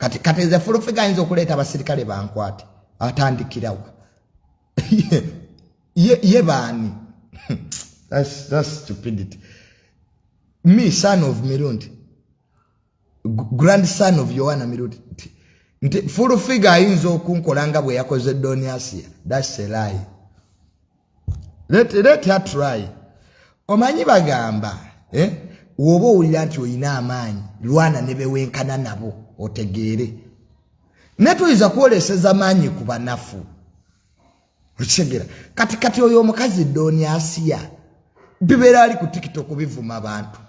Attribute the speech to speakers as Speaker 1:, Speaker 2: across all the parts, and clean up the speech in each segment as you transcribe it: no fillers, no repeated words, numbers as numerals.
Speaker 1: kati ze full figure inzo kuleta abasirikale bankwate atandikirawo ye bani that's stupidity. Me, son of Mirundi, grandson of Yohana Mirundi, full figure inzo kunkolanga bwe yakoze Doniasia. That's a lie. Let her try. Omanyi bagamba woba owulira nti oyina amaanyi lwana ne bewenkana nabo otegeere netuyinza kwoleseza amaanyi ku banafu okitegeera kati oyo omukazi Doniasia bibeera ali ku TikTok bivuma abantu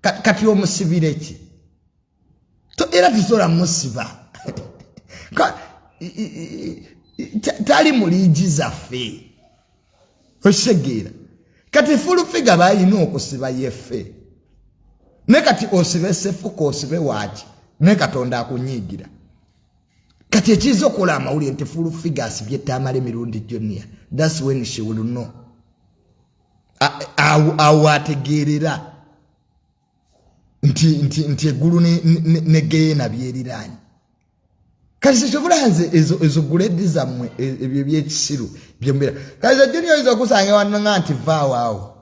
Speaker 1: kati omusibire ki era tisobola musiba tali muliigi zaffe okitegeera kati full figure bayina okusiba yeffe ne kati osibe sefuko osibe waaki ne katonda akunyiigira kati ekizo kola amawulire nti full figure asibye Tamale Mirundi Junior. That's when she will know awategeerera nti eggulu negeena byeriraanyi kati sikyobola nze ezo guledi zammwe ebyo byekisiru byembeera kati Junior oyinza okusanga wannanga nti vaawaawo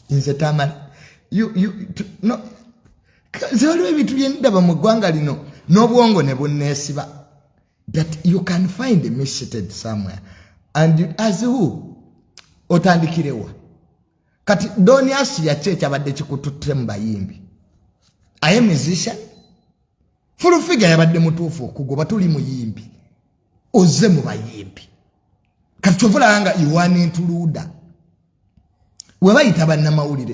Speaker 1: nze Tamale no waliwo ebintu byendaba mu ggwanga lino n'obwongo ne bunneesiba that you can find me seated somewhere and as who otandikirewa kati Doniasia kyabadde kikututte mu bayimbi aye musician full figure yabadde mutuufu okugoba tuli muyimbi ozze mu bayimbi kati kyovolanga iwana entuluuda webayita bannamawulire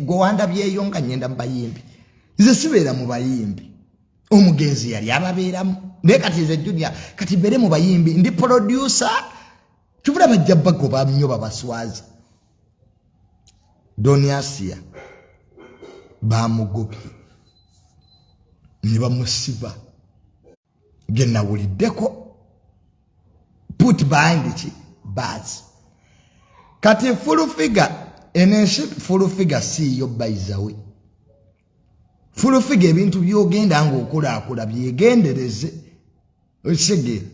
Speaker 1: gwewanda byeyo nga nyenda mu bayimbi nze sibeera mu bayimbi omugenzi yali ababeeramu naye kati ze Junior kati bere mu bayimbi ndi producer kivula bajja bagoba nnyo babaswazi Doniasia bamugobye ne bamusiba gye nawuliddeko put behind ki bars kati full figure enensi full figure siiyo baizawe full figure ebintu byogenda ng'okulaakulaa byegendereze okitegeera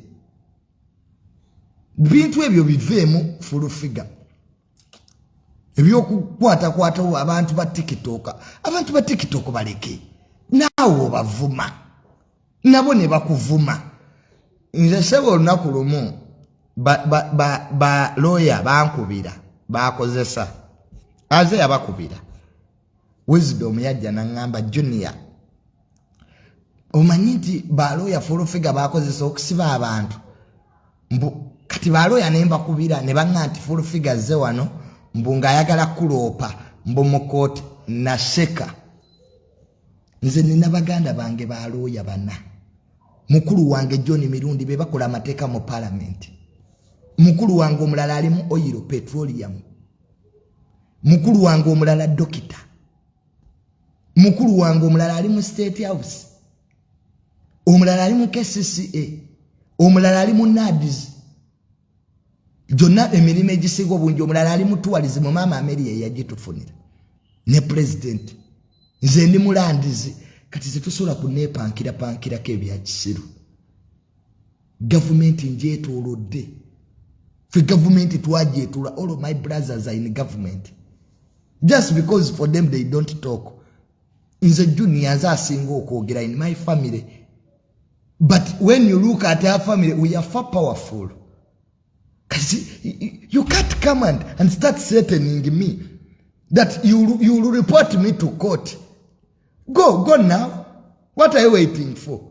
Speaker 1: bintu ebyo biveemu full figure ebyokukwatakwatawo abantu ba TikTok baleke naawe obavuma nabo ne bakuvuma nze sebo olunaku lumu ba lawyer bankubira bakozesa aze yabakubira Wisdom yajja nangamba Junior omanyi nti ba lawyer full figure bakozesa okusiba abantu mbu kati ba lawyer ne mbakubira ne banga nti full figure ze wano mbu ngayagala kuloopa mbu mukoti na sheka nze nina baganda bange ba lawyer bana mukulu wange John Mirundi be bakola amateeka mu parliament mukulu wange omulala ali mu oil petroleum mukulu wange omulala dokita mukulu wange omulala ali mu state house omulala ali mu KCCA omulala ali mu NADS jonna emirimu egisinga obungi omulala ali mu tourism mama Amelia yagitufunira ne president nze ndi mulandizi kati zetusobola kunepankirako ebya kisiru gavumenti njeetoolodde fe gavumenti twajeetula all of my brothers are in government just because for them they don't talk nze Junior nze asinga okwogera in my family but when you look at our family we are far powerful because you can't come and start threatening me that you will report me to court. Go now. What are you waiting for?